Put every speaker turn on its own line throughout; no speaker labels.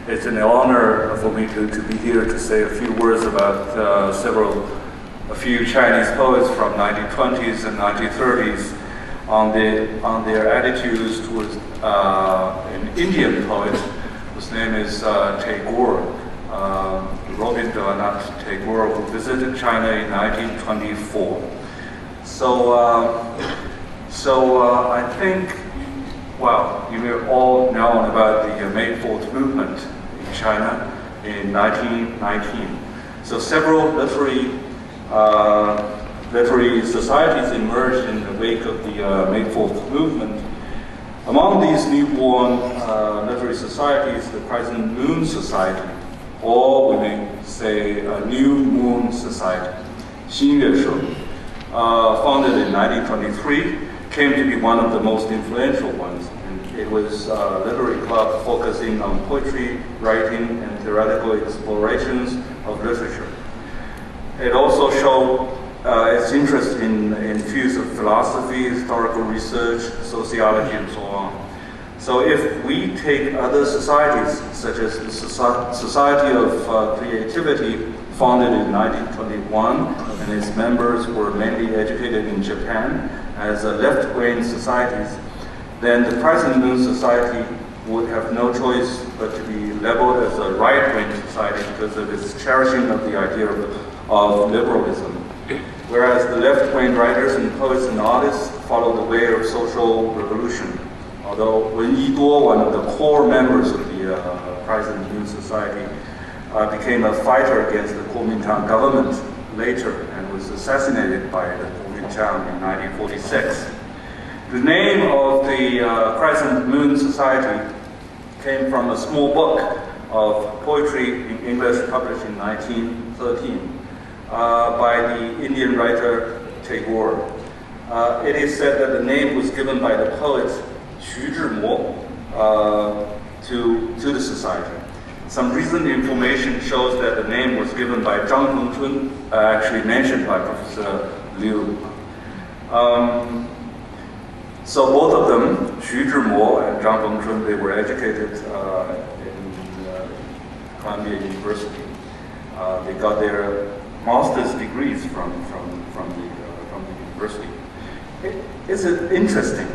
It's an honor for me to be here to say a few words about a few Chinese poets from 1920s and 1930s on their attitudes towards an Indian poet whose name is Tagore, Rabindranath Tagore, who visited China in 1924. So I think, well, you will all know about the May 4th movement in China in 1919. So several literary societies emerged in the wake of the May 4th movement. Among these newborn literary societies, the Crescent Moon Society, or we may say a New Moon Society, 新月社, founded in 1923, came to be one of the most influential ones. And it was a literary club focusing on poetry, writing, and theoretical explorations of literature. It also showed its interest in fields of philosophy, historical research, sociology, and so on. So if we take other societies, such as the Society of Creativity, founded in 1921, and its members were mainly educated in Japan as left-wing societies, then the Crescent Moon Society would have no choice but to be labeled as a right-wing society because of its cherishing of the idea of liberalism. Whereas the left-wing writers and poets and artists follow the way of social revolution. Although Wen Yiduo, one of the core members of the Crescent Moon Society, became a fighter against the Kuomintang government later and was assassinated by the Kuomintang in 1946. The name of the Crescent Moon Society came from a small book of poetry in English published in 1913 by the Indian writer Tagore. It is said that the name was given by the poet Xu Zhimo to the society. Some recent information shows that the name was given by Zhang Hongchun, actually mentioned by Professor Liu. So both of them, Xu Zhimo and Zhang Hongchun, they were educated in Columbia University. They got their master's degrees from the university. It's interesting.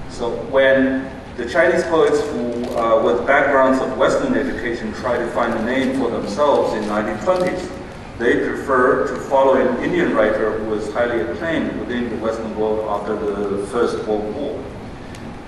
So when the Chinese poets who, with backgrounds of Western education, try to find a name for themselves in 1920s, they prefer to follow an Indian writer who was highly acclaimed within the Western world after the First World War.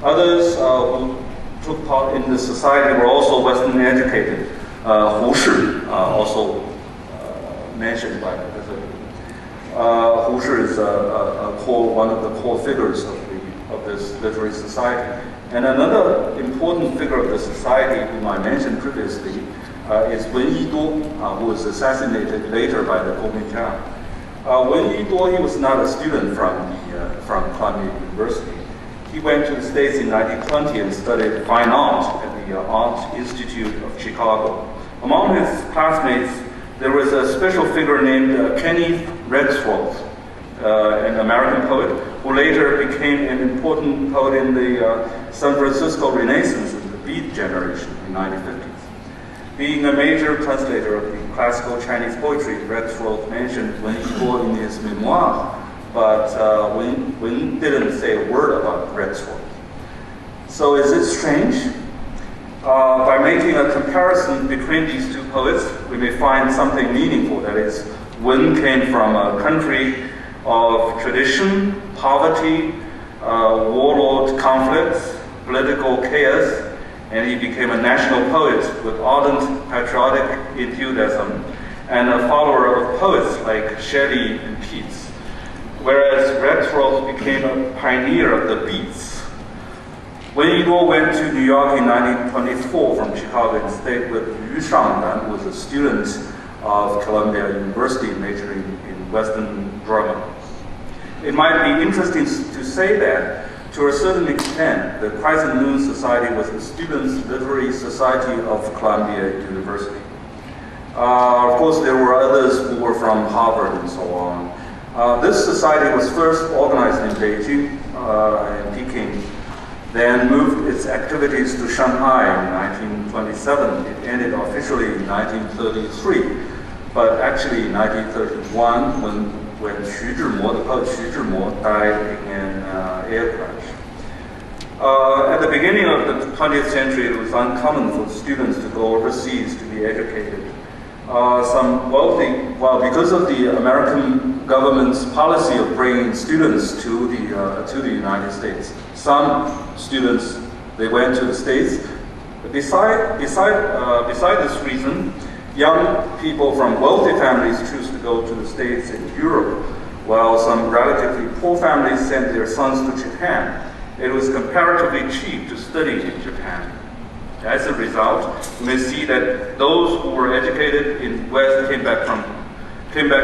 Others who took part in the society were also Western educated. Hu Shi, also mentioned by Professor Liu. Hu Shi is one of the core figures of this literary society. And another important figure of the society, whom I mentioned previously, is Wen Yiduo, who was assassinated later by the Kuomintang. Wen Yiduo, he was not a student from Columbia University. He went to the States in 1920 and studied fine art at the Art Institute of Chicago. Among his classmates, there was a special figure named Kenneth Redthroat, an American poet, who later became an important poet in the San Francisco Renaissance in the Beat generation in the 1950s. Being a major translator of the classical Chinese poetry, Redthroat mentioned Wen Yiduo in his memoir, but Wen didn't say a word about Redthroat. So is it strange? By making a comparison between these two poets, we may find something meaningful. That is, Wen came from a country of tradition, poverty, warlord conflicts, political chaos, and he became a national poet with ardent patriotic enthusiasm and a follower of poets like Shelley and Keats. Whereas Redthroat became a pioneer of the Beats. Wen Yiduo went to New York in 1924 from Chicago and stayed with Yu Shangnan, who was a student of Columbia University majoring in Western drama. It might be interesting to say that, to a certain extent, the Crescent Moon Society was the Students' Literary Society of Columbia University. Of course, there were others who were from Harvard and so on. This society was first organized in Beijing and Peking. then moved its activities to Shanghai in 1927. It ended officially in 1933, but actually in 1931 when Xu Zhimo, the poet Xu Zhimo, died in an air crash. At the beginning of the 20th century, it was uncommon for students to go overseas to be educated. Because of the American government's policy of bringing students to the United States, some students, they went to the States. Beside this reason, young people from wealthy families choose to go to the States and Europe, while some relatively poor families sent their sons to Japan. It was comparatively cheap to study in Japan. As a result, you may see that those who were educated in West came back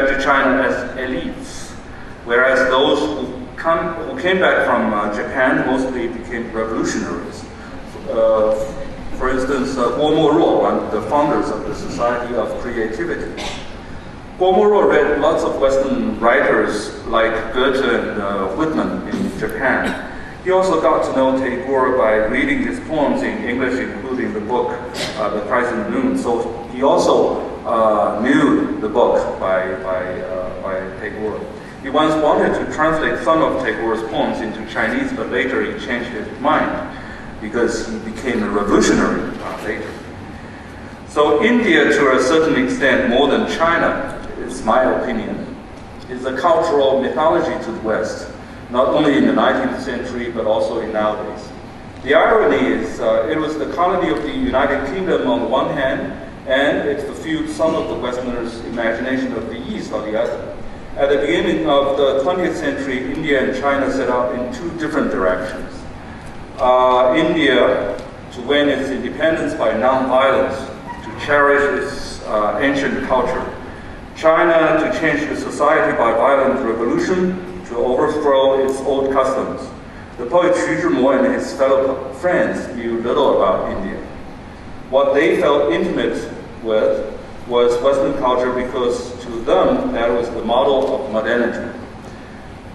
to China as elites, whereas those who came back from Japan mostly became revolutionaries. For instance, Guo Moruo, one of the founders of the Society of Creativity. Guo Moruo read lots of Western writers like Goethe and Whitman in Japan. He also got to know Tagore by reading his poems in English, including the book, The Crescent Moon. So he also knew the book by Tagore. He once wanted to translate some of Tagore's poems into Chinese, but later he changed his mind because he became a revolutionary later. So India, to a certain extent, more than China, it's my opinion, is a cultural mythology to the West, not only in the 19th century, but also in nowadays. The irony is, it was the colony of the United Kingdom on the one hand, and it fulfilled some of the Westerners' imagination of the East on the other. At the beginning of the 20th century, India and China set out in two different directions. India to win its independence by non-violence, to cherish its ancient culture. China to change the society by violent revolution, to overthrow its old customs. The poet Xu Zhimo and his fellow friends knew little about India. What they felt intimate with was Western culture because to them that was the model of modernity.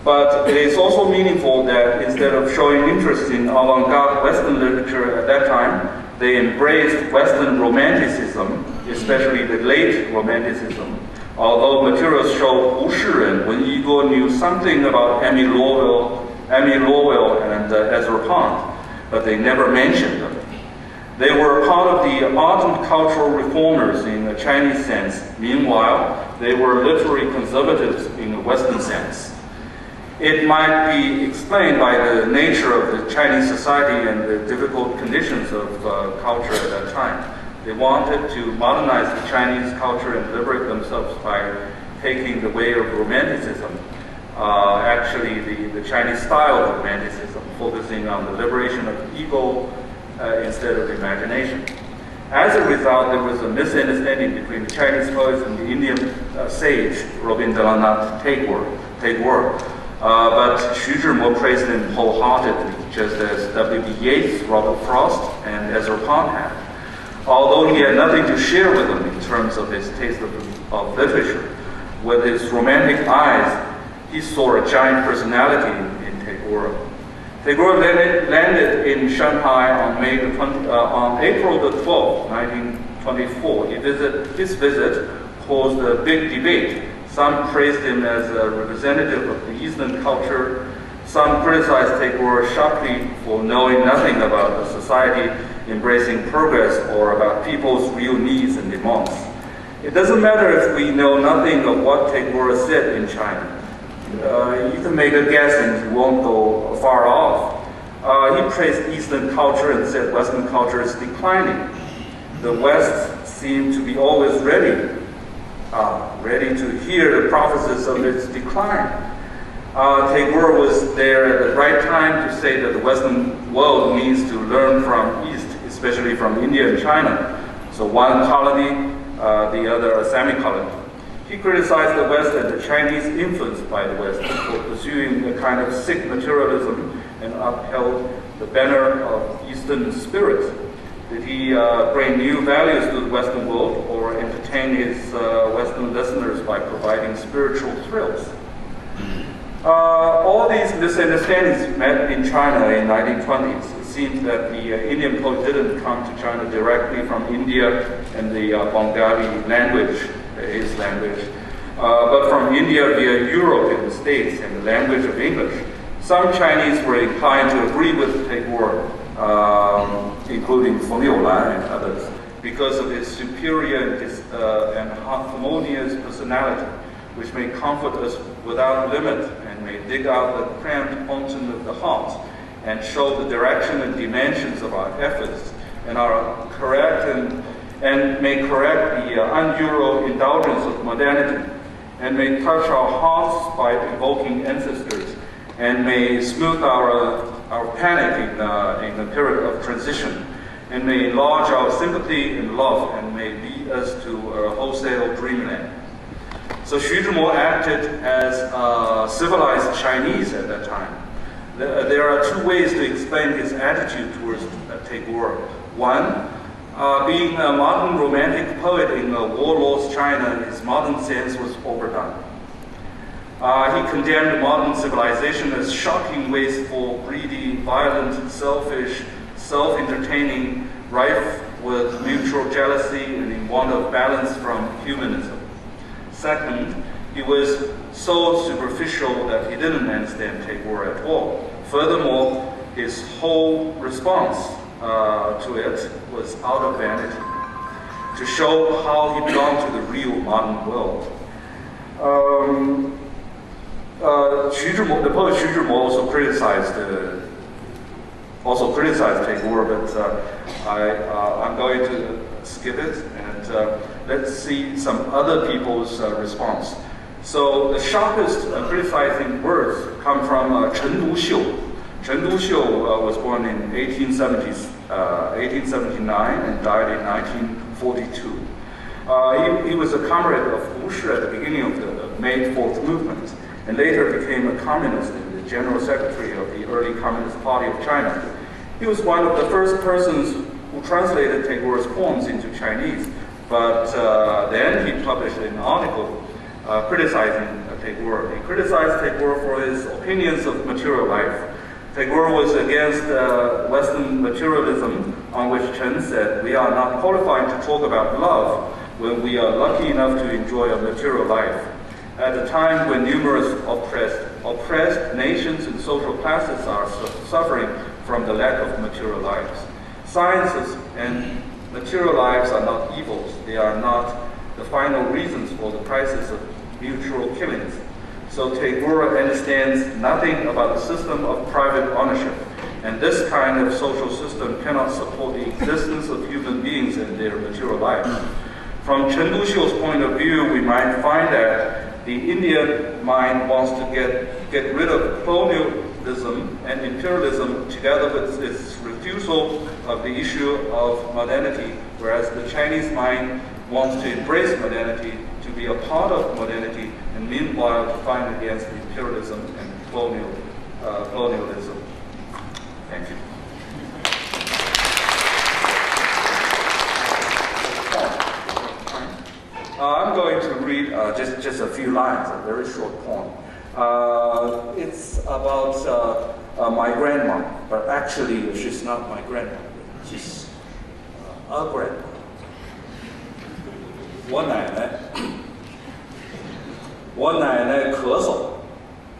But it is also meaningful that instead of showing interest in avant-garde Western literature at that time, they embraced Western Romanticism, especially the late Romanticism. Although materials show Wu Shiren, Wen Yiguo knew something about Emmy Lowell and Ezra Pound, but they never mentioned them. They were part of the ardent cultural reformers in a Chinese sense. Meanwhile, they were literary conservatives in a Western sense. It might be explained by the nature of the Chinese society and the difficult conditions of culture at that time. They wanted to modernize the Chinese culture and liberate themselves by taking the way of Romanticism. Actually, the Chinese style of Romanticism, focusing on the liberation of ego instead of imagination. As a result, there was a misunderstanding between the Chinese poets and the Indian sage, Rabindranath Tagore. But Xu Zhimo praised him wholeheartedly, just as W.B. Yeats, Robert Frost, and Ezra Pound had. Although he had nothing to share with them in terms of his taste of literature, with his romantic eyes, he saw a giant personality in Tagore. Tagore landed in Shanghai on April the 12th, 1924. His visit caused a big debate. Some praised him as a representative of the Eastern culture. Some criticized Tagore sharply for knowing nothing about a society embracing progress or about people's real needs and demands. It doesn't matter if we know nothing of what Tagore said in China. You can make a guess and you won't go far off. He praised Eastern culture and said Western culture is declining. The West seemed to be always ready to hear the prophecies of its decline. Tagore was there at the right time to say that the Western world needs to learn from East, especially from India and China. So one colony, the other a semi-colony. He criticized the West and the Chinese influenced by the West for pursuing a kind of sick materialism and upheld the banner of Eastern spirit. Did he bring new values to the Western world or entertain his Western listeners by providing spiritual thrills? All these misunderstandings met in China in 1920s. It seems that the Indian poet didn't come to China directly from India and the Bengali language, his language, but from India via Europe and the States and the language of English. Some Chinese were inclined to agree with Tagore, including Feng Youlan and others, because of his superior and harmonious personality, which may comfort us without limit and may dig out the cramped fountain of the heart and show the direction and dimensions of our efforts and may correct the un-Euro indulgence of modernity and may touch our hearts by evoking ancestors and may smooth our panic in a period of transition and may enlarge our sympathy and love and may lead us to a wholesale dreamland. So Xu Zhimo acted as civilized Chinese at that time. There are two ways to explain his attitude towards Tagore. One, being a modern romantic poet in a warlord's China, his modern sense was overdone. He condemned modern civilization as shocking, wasteful, greedy, violent, selfish, self-entertaining, rife with mutual jealousy and in want of balance from humanism. Second, he was so superficial that he didn't understand Tagore at all. Furthermore, his whole response to it was out of vanity, to show how he belonged to the real modern world. The poet Xu Zhimo also criticized Tagore, but I'm going to skip it and let's see some other people's response. So the sharpest criticizing words come from Chen Duxiu. Chen Duxiu was born in 1879 and died in 1942. He was a comrade of Wu Shi at the beginning of the May 4th movement, and later became a communist and the general secretary of the early Communist Party of China. He was one of the first persons who translated Tagore's poems into Chinese, but then he published an article criticizing Tagore. He criticized Tagore for his opinions of material life. Tagore was against Western materialism, on which Chen said, "We are not qualified to talk about love when we are lucky enough to enjoy a material life." At a time when numerous oppressed nations and social classes are suffering from the lack of material lives. Sciences and material lives are not evils. They are not the final reasons for the crisis of mutual killings. So Tagore understands nothing about the system of private ownership, and this kind of social system cannot support the existence of human beings and their material lives. From Chen Duxiu's point of view, we might find that the Indian mind wants to get rid of colonialism and imperialism together with its refusal of the issue of modernity, whereas the Chinese mind wants to embrace modernity, to be a part of modernity, and meanwhile to fight against imperialism and colonialism. Thank you. I'm going to read just a few lines, a very short poem. It's about my grandma, but actually she's not my grandma. She's a grandma. 我奶奶咳嗽，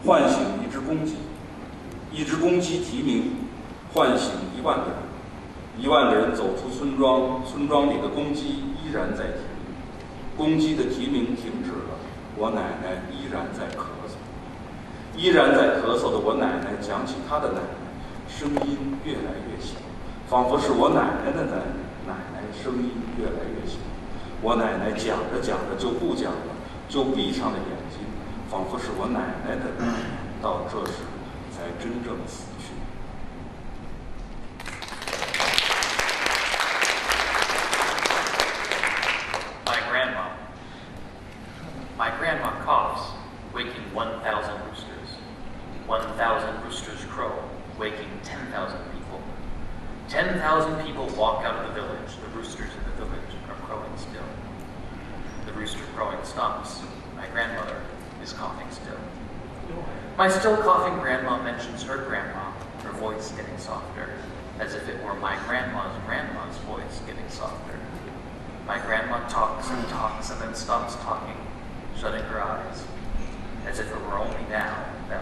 唤醒一只公鸡，一只公鸡啼鸣，唤醒1万个人，1万个人走出村庄，村庄里的公鸡依然在啼鸣，公鸡的啼鸣停止了，我奶奶依然在咳嗽，依然在咳嗽的我奶奶讲起她的奶奶，声音越来越小，仿佛是我奶奶的奶奶声音越来越小。我奶奶讲着讲着就不讲了，就闭上了眼睛，仿佛是我奶奶的奶奶到这时才真正死去。
My grandma coughs, waking 1,000 roosters. 1,000 roosters crow, waking 10,000 people. 10,000 people walk out of the village. The roosters in the village are crowing still. The rooster crowing stops. My grandmother is coughing still. My still coughing grandma mentions her grandma, her voice getting softer, as if it were my grandma's voice getting softer. My grandma talks and then stops talking, shutting her eyes, as if it were only now that